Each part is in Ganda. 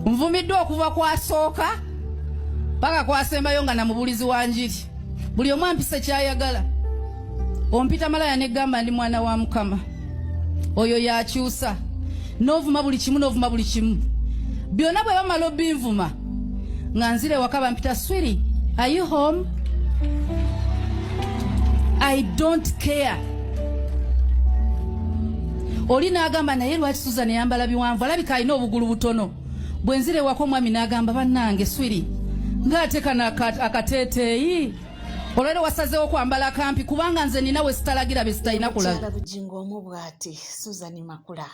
Nvumiddwa okuva kwasooka paka kwasembayo nga namubulizi wa njiri. Buli omu ampisa kyayagala. Ompita malaya negamba ndi mwana wa Mukama. Oyo yakyusa. N'ovuma buli kimu n'ovuma buli kimu. Byonna bwe bamala obbinvuma nga nzire waka bampita, sweetie, are you home? I don't care. Oli n'agamba naye lwaki Susan yambala biwanvu alabika alina obugulu butono. Bwe nzire waka omwami n'agamba bannange, sweetie, ng'ateeka akateeteeyi. Olwero wasazeewo kwambala akampi kubanga nze nina we sitalagira be sitalina kulaga. Mukyala Bujingo omu bw'ati Susan Makula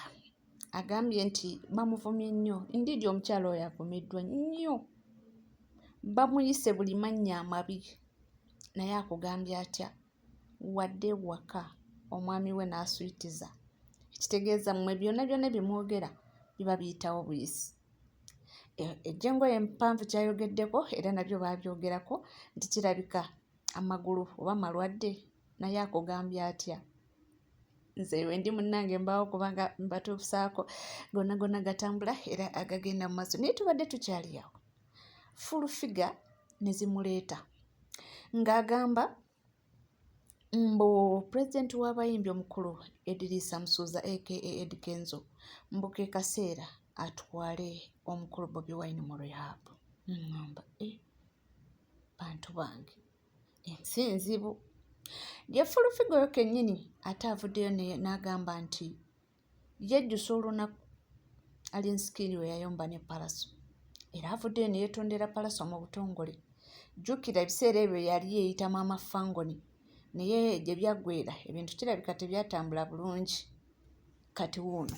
agambye nti bamuvumye nnyo. Ndiidi omukyala oyo avumiddwa nnyo. Bamuyise buli mannya amabi. Naye akugambye atya wadde waka omwami we n'asuyitiza. Ekitegeeza mmwe byonna byonna bimwogera biba biyitawo buyisi. Ejjengo empanvu kyayogeddeko era nabyo baabyogerako nti kirabika amagulu oba malwadde. Naye akugambye atya nze wendi munnange mbaawo kubanga mbatuusaako gonna gatambula era agagenda mu maaso. Naye tubadde tukyali awo full figure ne zimuleeta ng'agamba mbu pulezidenti w'abayimbi omukulu Edrisa Musuuza aka Eddy Kenzo mbu ke kaseera atwale omukulu Bobi Wine mu rehab. Ngamba bantu bange ensi nzibu. Ye full figure yo kennyini ate avuddeyo n'agamba nti yejjusa olunaku Alinskin we yayomba ne Palaso era avuddeyo ne yeetondera Palaso mu butongole. Jjukira ebiseera ebyo yali yeeyitamu amafangoni naye gye byaggweera ebintu kirabika tebyatambula bulungi. Kati wuuno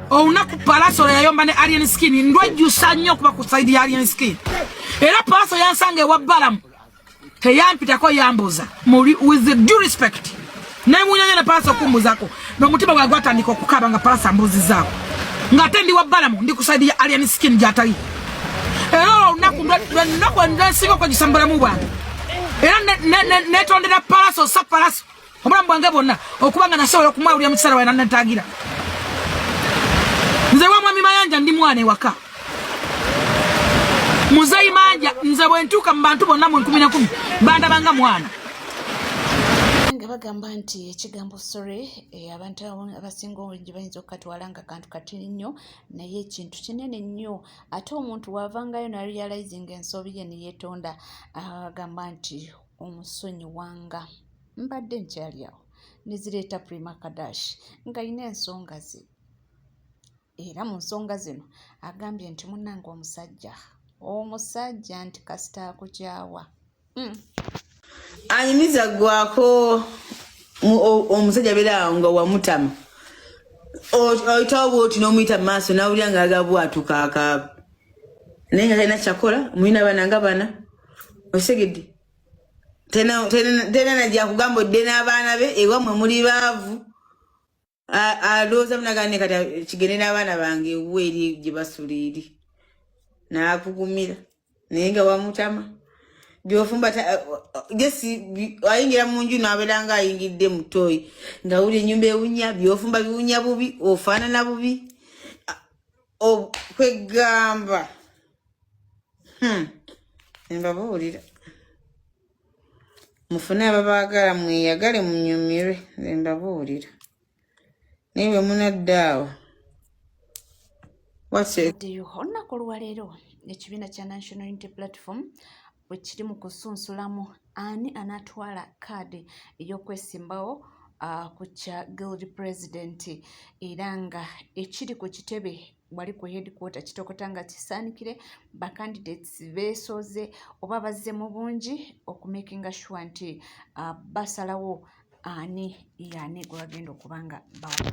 olunaku Palaso yayomba ne Alinskin ndwejjusa nnyo kuba ku saidi ya Alinskin era Palaso yansanga ewa Balamu teyampitako yambuza with the due respect nemunyanya ne Palaso okumbuzako n'omutima gwe gwatandika okukaba nga Palaso ambuzizaako ng'ate ndi wa Balamu ndi ku saidi ya Alinskin gy'atali. Era olunaku ndensinga okwegisambula mu bwange era netondera Palaso sa Palaso obulamu bwange bwonna okubanga nasobola okumwawulira mu kiseera wena netagira. Nze wa mwami Mayanja ndi mwana ewaka. Muzeyi Manja nze bwe ntuuka mu bantu bonna mu 10 bandabanga mwana. Nga bagamba nti ekigambo sorry abantu abasinga obungi bayinza okukatwala nga kantu katini nnyo naye ekintu kinene nnyo. Ate omuntu wavangayo na realizing ensobi ye ne yeetonda agamba nti omusonyi wanga mbadde nkyali awo ne zireeta Prima Kadash ng'alina ensonga ze. Era mu nsonga zino agambye nti munnange omusajja nti kasita akukyawa. Anyumiza gwako omusajja beerawo nga wamutama oyitawo bwoti n'omuyita mu maaso nawulira ng'agabwatuka akaaba naye nga talina kyakola mulina abaana nga bana osegedde tena najja kugamba odde n'abaana be ewammwe muli baavu alowooza munagane kati kigende n'abaana bange ewe eri gye basula eri n'akugumira naye nga wamutama byofumba gesi ayingira mu nju n'abeera nga ayingidde mu ttooyi nga wuli ennyumba ewunya byofumba biwunya bubi ofaanana bubi okwegamba embabuulira mufune ababaagala mweyagale munyumirwe embabuulira naye bwe munaddaawo olunaku olwaleero ekibiina kya National Unity Platform bwe kiri mu kusunsulamu ani anatwala kaadi ey'okwesimbawo ku kya guild president era nga ekiri ku kitebe wali ku headquarter kitokota nga kisaanikire ba candidates beesoze oba bazze mu bungi okumakinga sure nti basalawo ani yani gwe bagenda okuba nga bawa.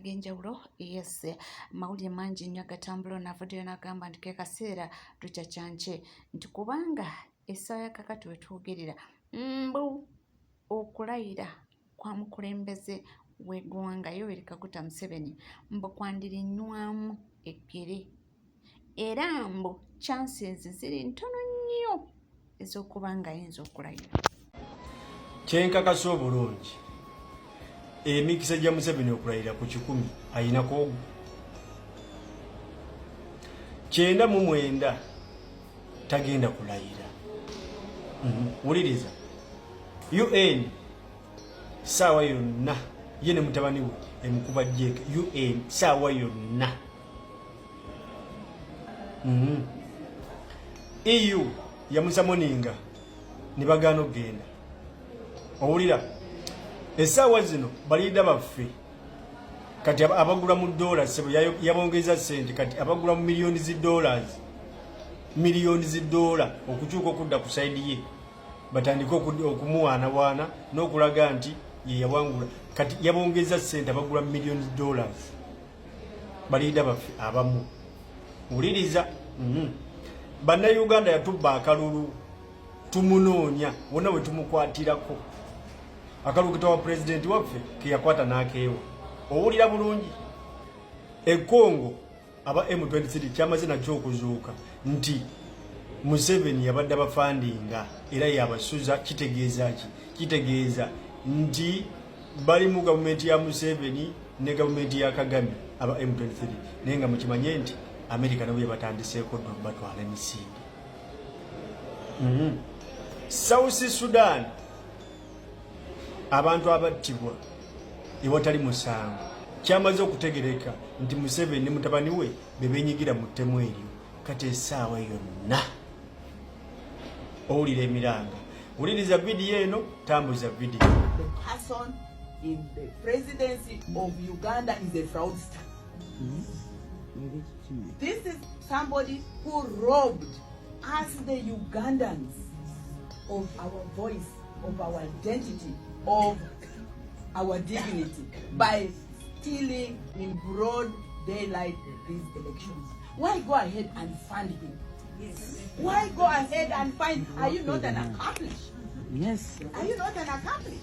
ag'enjawulo. Yes, mawulire mangi nnyo agatambula n'avuddeyo n'agamba nti ke kaseera tukyakyanke nti kubanga essaawa ya kakati we twogerera mbu okulayira kwa mukulembeze w'eggwanga Yoweri Kaguta Museveni mbu kwandirinywamu eggere era mbu chances ziri ntono nnyo ez'okuba ng'ayinza okulayira. Kyenkakasa obulungi emikisa gya Museveni okulayira ku 10 ayinako ogwo 99 tagenda kulayira. Wuliriza UN saawa yonna ye ne mutabani we emukuba jjeeka UN saawa yonna. EU yamusamoninga ne bagaana okgenda. Owulira essaawa zino baliida baffe kati abagula mu dola sebo yabongeza sente kati abagula mu miliyoni $, okukyuka okudda ku saidi ye batandika okumuwaanawaana n'okulaga nti ye yawangula kati yabongeza sente abagula mu $, baliida baffe abamu. Wuliriza bannayuganda yatubba akalulu tumunoonya wonna we tumukwatirako akalulu kitawa pulezidenti waffe ke yakwata n'akeewa. Owulira bulungi ekongo aba M23 kyamaze nakyo okuzuuka nti Museveni yabadde abafandinga era yabasuza. Kitegeeza ki? Kitegeeza nti bali mu gavumenti ya Museveni ne gavumenti ya Kagame aba M23 naye nga mukimanye nti Amerika nabo yabatandiseeko ddo batwala emisinde. South Sudan abantu abattibwa ewatali musango kyamaze okutegereka nti Museveni ne mutabani we bebenyigira mu ttemu eryo kati essaawa yonna. Owulira emiranga. Wuliriza vidiyo eno tambuza vidiyo. The person in the presidency of Uganda is a fraudster. This is somebody who robbed us, the Ugandans, of our voice, of our identity, of our dignity by stealing in broad daylight these elections. Why go ahead and fund him? Yes. Why go ahead and find? Are you not an accomplice? Yes. Are you not an accomplice?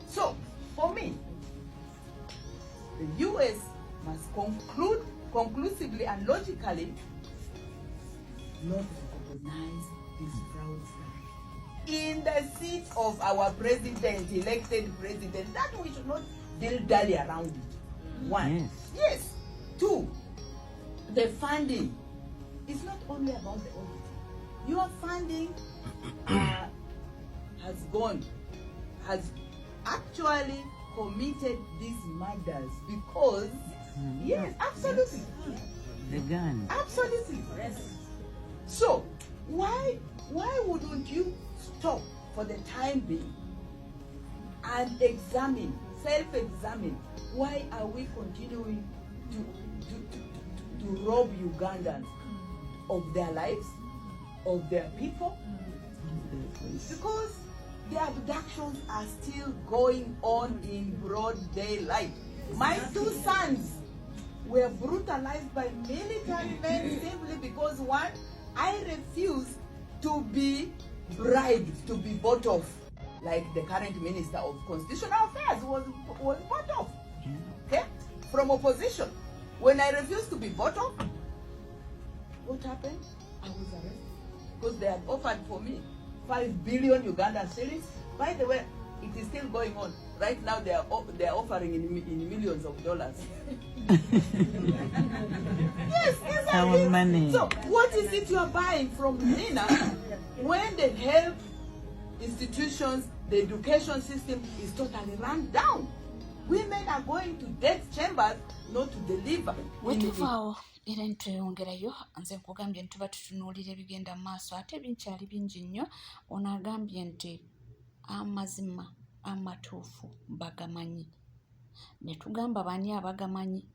So, for me, the US must conclude conclusively and logically not recognize this fraudster in the seat of our president, elected president. That we should not dilly around it. One. Yes. Two, the funding is not only about the audit. Your funding has actually committed these murders because, yes, absolutely. The gun. Absolutely. Yes. So, why wouldn't you stop for the time being and self-examine, why are we continuing to rob Ugandans of their lives, of their people? Because the abductions are still going on in broad daylight. My two sons were brutalized by military men simply because, one, I refused to be bribed, to be bought off, like the current Minister of Constitutional Affairs was bought off, okay, from opposition. When I refused to be bought off, what happened? I was arrested because they had offered for me 5 billion Ugandan shillings. By the way, it is still going on. Right now, they are offering in millions of dollars. Yes, Our money. So, what is it you are buying from Nina when the health institutions, the education system is totally run down? Women are going to death chambers not to deliver. Wetuvaawo era ntweyongerayo nze nkugambye ntuba tutunuulira ebigenda mu maaso ate binkyali bingi nnyo. Ono agambye nti amazima amatuufu bagamanyi. Ne tugamba bani abagamanyi?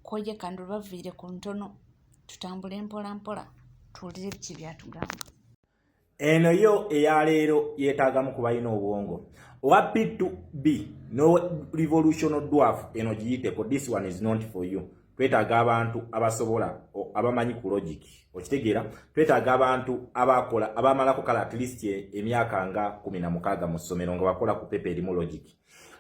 Koje kandi baviire ku ntono tutambule mpola mpola tuwulire biki byatugamba. eno yo eyaleero yeetaagamu kuba ina obwongo owa P2B no revolution dwarf eno giyiteko this one is not for you. Twetaaga abantu abasobola abamanyi ku logic okitegeera twetaaga abantu abakola abamalako kala at least emyaka nga 16 mu ssomero nga bakola ku pepa erimu logic.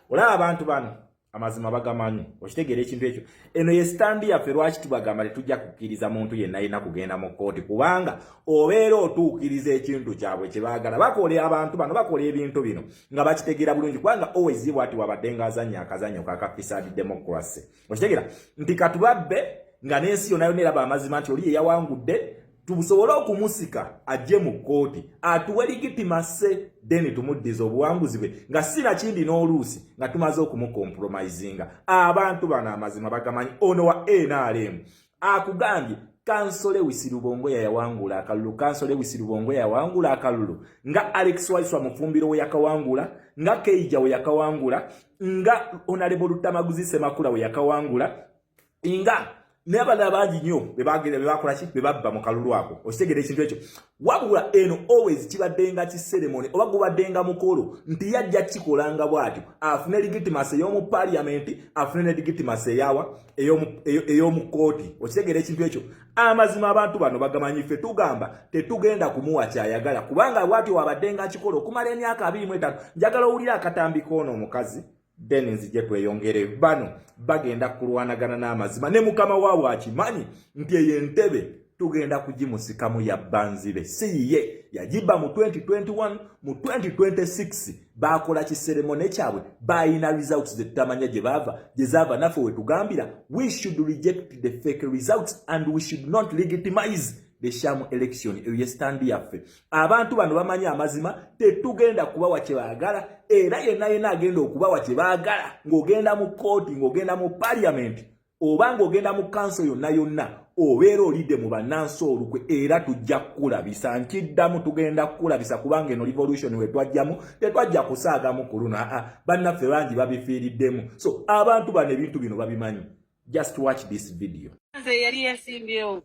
Olaba abantu bano amazima bagamanyi okitegeera ekintu ekyo eno ye stand yaffe lwaki tubagamba tetujja kukkiriza muntu yenna yina kugenda mu kooti kubanga obeera otuukiriza ekintu kyabwe kye baagala bakola abantu bano bakola ebintu bino nga bakitegeera bulungi kubanga always bwati wabadde ng'azannya akazannyo kakafisadi democracy okitegeera nti katubabbe nga n'ensi yonna neraba amazima nti oli ye yawangudde tubusobola okumusika ajje mu kooti atuwe legitimase then tumuddiza obuwanguzi bwe nga sina kindi n'oluusi nga tumaze okumukompromisinga. Abantu bano amazima bagamanyi ono wa NRM akugambye Kansole Wisirubongo yawangula akalulu Kansole Wisirubongo yawangula akalulu nga Alex Waiswa Mufumbiro we yakawangula nga Keija we yakawangula nga Honorable Lutamaguzi Semakula we yakawangula nga nebala bangi nnyo bebakola ki bebabba mu kalulu ako okitegera ekintu ekyo wabula eno always kibaddenga ki ceremony oba gubaddenga mukolo nti yajja kikolanga bwatyo afune legitimacy ey'omu parliament afune legitimacy ey'omu kooti okitegera ekintu ekyo amazima abantu bano bagamanyi ffe tugamba tetugenda kumuwa kyayagala kubanga bwatyo wabaddenga kikolo okumala emyaka 25 njagala owulira akatambi k'ono omukazi then nzije tweyongere bano bagenda kulwanagana n'amazima ne mukama waabwe akimanyi nti ey'entebe tugenda kugimusikamu ya banzibe siye yagiba mu 2021 mu 2026 bakola kiseremone kyabwe bayina results zetutamanya gye zaava naffe we tugambira we should reject the fake results and we should not legitimize the sham election eyo stand yaffe. Abantu bano bamanyi amazima tetugenda kubawa kye baagala era yenna agenda okubawa kye baagala ng'ogenda mu kooti ng'ogenda mu parliament oba ng'ogenda mu council yonna obeera olidde mu bannansi olukwe era tujja kukulabisa nkiddamu tugenda kukulabisa kubanga eno revolution we twajjamu tetwajja kusaagamu ku luno bannaffe bangi babifiiriddemu so abantu bano ebintu bino babimanyi. Just watch this video. Yali yasimbyewo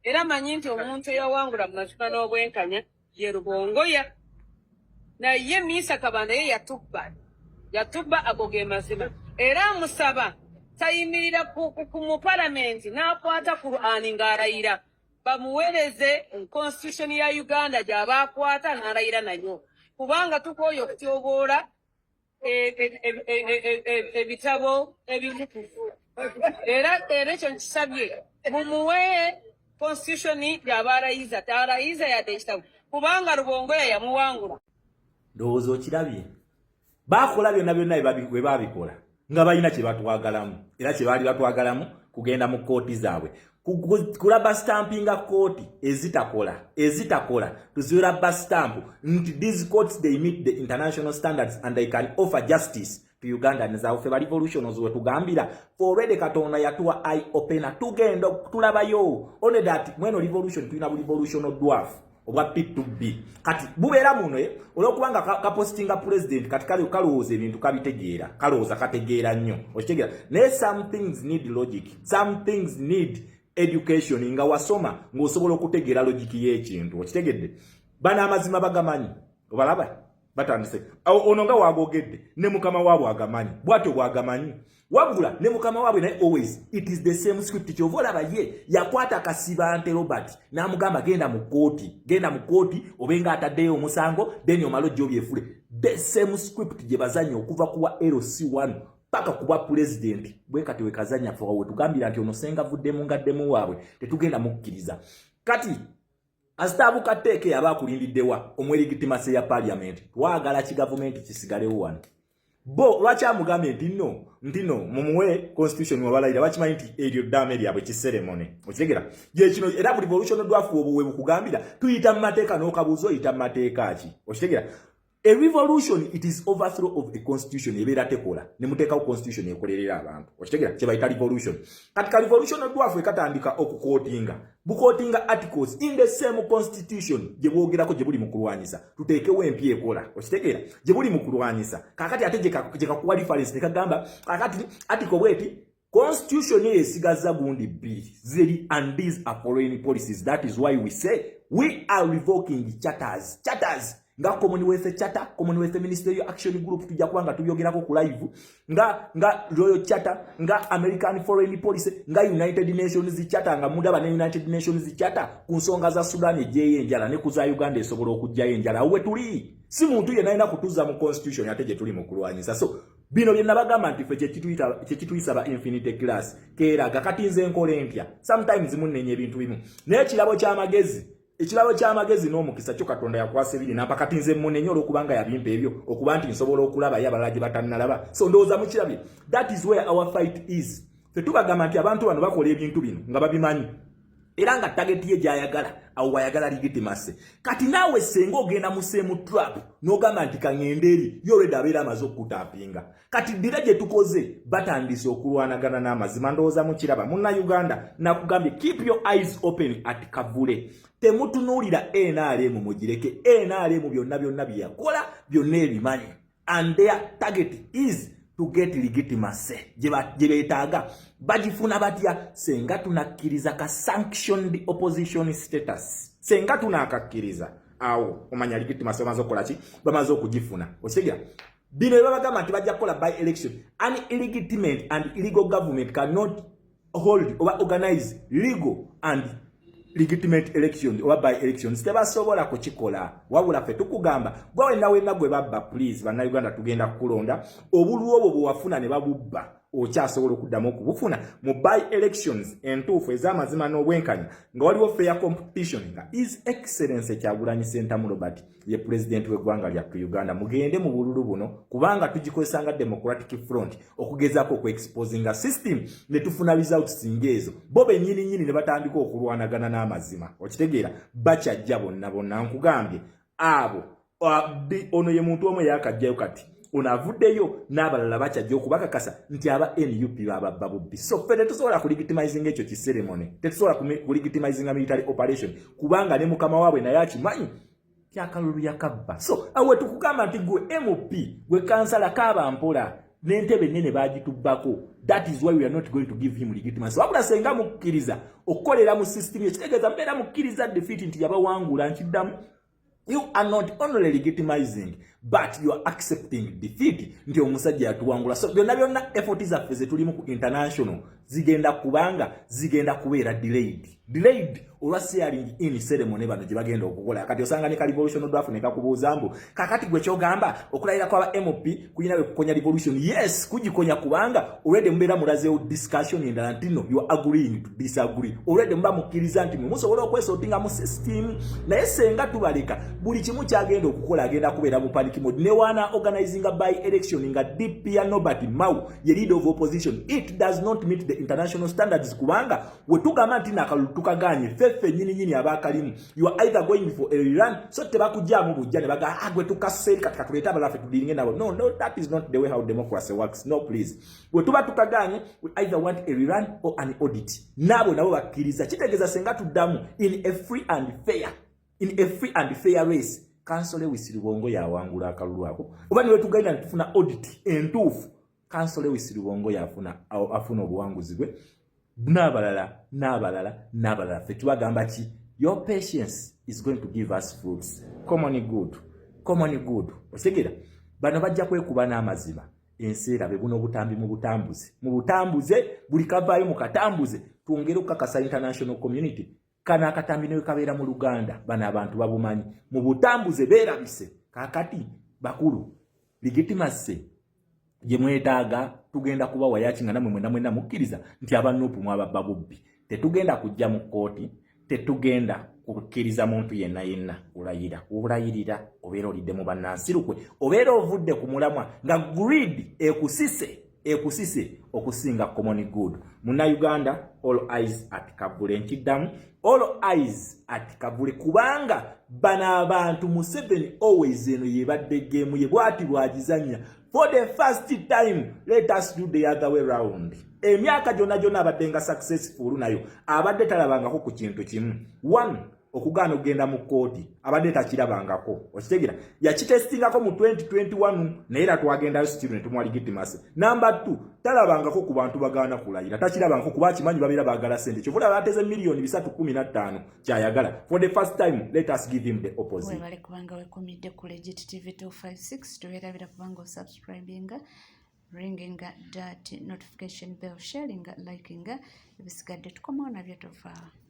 era manyi nti omuntu eyawangula mu mazima n'obwenkanya ye Rubongoya naye Miisa Kabanda ye yatubba ago ge mazima era amusaba tayimirira mu palamenti n'akwata Qur'ani ng'arayira bamuweereze constitution ya Uganda gy'aba akwata n'arayira nayo kubanga tukooye okutyoboola ebitabo ebimutufu era ekyo nkisabye mumuwe constitution y'abarayiza tarayiza yadde ekitabo kubanga Rubongoya yamuwangula. Ndowooza okirabye bakola byonna bwe babikola nga balina kye batwagalamu era kye baali batwagalamu kugenda mu kooti zaabwe kulaba stampinga kooti ezitakola tuziraba stamp nti these courts they meet the international standards and they can offer justice to Uganda nezawufe ba revolution we tugambira already Katonda yatuwa eye opener tugenda tulabayo only that mweno revolution tulina revolution dwarf obwa P2B kati bubeera muno olwokubanga kapostinga president kati kalowooza ebintu kabitegeera kalowooza kategeera nnyo okitegeera naye some things need logic some things need education nga wasoma ng'osobola okutegeera logic y'ekintu okitegedde bana amazima bagamanyi obalaba batandise ono nga wagogedde ne mukama waabwe agamanyi bwatyo bwagamanyi wabula ne mukama waabwe naye always it is the same script kyova olaba ye yakwata Kasiba ante Robert n'amugamba genda mu kooti obenga ataddeyo omusango then omalo gy'obyefule the same script gye bazanya okuva kuwa LC1 paka kuba president bwe kati we kazanya fo we tugambira nti ono senga vuddemu ngaddemu waabwe tetugenda mukkiriza kati asitabu kateeke yabakulindiddewa omwelegitimacy ya parliament twagala ki government kisigalewo wano bo lwaki amugambye nti no mumuwe constitution wabalayira bakimanyi nti eryo ddame lyabwe kiseremone okitegera gye kino era revolution dwafu obwo we bukugambira tuyita mu mateeka n'okabuuza oyita mu mateeka ki okitegera. A revolution, it is overthrow of a constitution. Ebera tekola. Nemuteka constitution ekolerera abantu. Okitegera kye bayita revolution. Katika revolution dwafu ekatandika okukotinga. Bukotinga articles in the same constitution gye bwogerako gye buli mu kulwanyisa. Tuteekewo empya ekola. Okitegera gye buli mu kulwanyisa. Kakati ate gye kakuwa reference nekagamba kakati article bweti Constitution yesigaza gundi bbiri ziri, and these are foreign policies. That is why we say we are revoking charters nga Commonwealth Charter, Commonwealth Ministerial Action Group tujja kuba nga tuyogerako ku live, nga Royal Charter, nga American Foreign Policy, nga United Nations Charter, nga mudaba ne United Nations Charter ku nsonga za Sudan ejeyo enjala ne ku za Uganda esobola okujjayo enjala. Awe tuli si muntu yenna alina kutuza mu constitution ate gye tuli mu kulwanyisa. So bino bye nabagamba nti ffe kyekituyisa ba infinite class keeraga kati nze nkola empya sometimes munnenya ebintu bimu naye ekirabo ky'amagezi n'omukisa kyo Katonda yakwasa ebiri nampa kati nze munnenya olw'okubanga yabimpa ebyo okuba nti nsobola okulaba ye abalala gye batannalaba. So ndowooza mukirabye. That is where our fight is. Ffe tubagamba nti abantu bano bakola ebintu bino nga babimanyi era nga target ye gy'ayagala awo wayagala legitimacy. Kati naawe senga ogenda mu same trap n'ogamba nti kaŋŋende eri y'olwedde abeera amaze okukutaapinga. Kati ddira gye tukoze batandise okulwanagana n'amazima. Ndowooza mukiraba. Munnayuganda nakugambye keep your eyes open at Kavule. Temutunuulira NRM mugireke. NRM byonna bye yakola byonna ebimanyi, and their target is to get legitimacy. Gye beetaaga bagifuna batya? Senga tunakkiriza ka sanctioned opposition status. Senga tunakakkiriza awo omanya legitimacy bamaze okukola ki? Bamaze okugifuna. Okitegera? Bino babagamba nti bajja kukola by election. An illegitimate and illegal government cannot hold or organize legal and legitimate election or by elections. Tebasobola kukikola. Wabula ffe tukugamba gwe wenna gwe babba, please bannayuganda tugenda kukulonda obululu obwo bwewafuna ne babubba okyasobola okuddamu okubufuna mu by elections entuufu ez'amazima n'obwenkanya nga waliwo fair competition nga His Excellency Kyagulanyi Ssentamu Robert ye president w'eggwanga lyaffe Uganda. Mugende mu bululu buno kubanga tugikozesa nga Democratic Front okugezaako okuexposinga system ne tufuna results ngeezo. Bo bennyini ne batandika okulwanagana n'amazima. Okitegeera bakyajja bonna nkugambye abo ono ye muntu omu yakajjayo kati onavuddeyo n'abalala bakyajja okubakakasa nti aba NUP bababba bubbi. So ffe tetusobola kulegitimizinga ekyo kiseremone, tetusobola kulegitimizinga military operation kubanga ne mukama waabwe naye akimanyi kyakalulu yakabba. So awe tukugamba nti gwe MOP gwe kansala kaaba mpola n'entebe nnene bagitubbako. That is why we are not going to give him legitimacy. Wabula senga mukkiriza okukolera mu system ekitegeeza mbeera mukkiriza defeat nti yabawangula nkiddamu. You are not only legitimizing, but you are accepting defeat. Nti omusajja yatuwangula. So byonna effort zaffe ze tulimu ku international zigenda kubeera delayed olwa sharing in ceremony bano gye bagenda okukola. Kati osanga ne revolution draft ne kakubuuza mbu kakati gwe kyogamba okulayira kwa MOP kuyina kukonya revolution. Yes, kugikonya kubanga already mbeera mulazeewo discussion endala ntino you are agreeing to disagree. Already mba mukkiriza nti musobola okwesortinga mu system. Naye senga tubaleka buli kimu kyagenda okukola agenda kubeera mu panic mode. Ne wana organizing by election nga DP Nobert Mao ye leader of opposition. It does not meet the international standards kubanga we tugamba nti nakalulu tukaganye feffe nyini abakalimu. You are either going for a rerun so tebakujjamu bujja ne baga agwe tukaseri katika tuleta abalafe tudiringe nabo. No, that is not the way how democracy works. No, please. We tuba tukaganye, we either want a rerun or an audit. Nabo bakkiriza kitegeeza senga tuddamu in a free and fair race. Kansole Wisirubongo yawangula akalulu ako. Oba niwe tugenda tufuna audit entuufu. Kansole Wisirubongo afuna obuwanguzi bwe. N'abalala ffe tubagamba ki? Your patience is going to give us fruits. Common good. Otegera bano bajja kwekuba n'amazima. Enseera be buno obutambi mu butambuze buli kavaayo mu katambuze twongere okukakasa international community. Kana akatambi newe kabeera mu Luganda bana abantu babumanyi mu butambuze beerabise. Kakati bakulu legitimacy gye mwetaaga tugenda kuba wayakinga namwe mwena mukkiriza nti abanupu mwababba bubbi. Tetugenda kujja mu kooti, tetugenda kukkiriza muntu yenna ulayirira obeera olidde mu bannansi obeera ovudde ku mulamwa nga greed ekusise okusinga common good. Munnayuganda, all eyes at Kavule. Nkiddamu, all eyes at Kavule kubanga bana abantu Museveni always eno yebadde game ye bwati bwagizanya. For the first time, let us do the other way round. Emyaka jonna abadde nga successful nayo abadde talabangako ku kintu kimu. One, okugaana okugenda mu kkooti abadde takirabangako okitegeera yakitestingako mu 2021 naye era twagendayo still ne tumuwa legitimacy. Number 2 talabangako ku bantu bagaana kulayira takirabangako kuba akimanyi babeera baagala ssente kyovula bateze miliyoni 315 kyayagala. For the first time let us give him the opposite. Webale kubanga wekomidde ku Legit TV 256 tubeerabira kubanga osubscribinga ringing that notification bell sharing liking ebisigadde tukomawo nabyo tofaawa.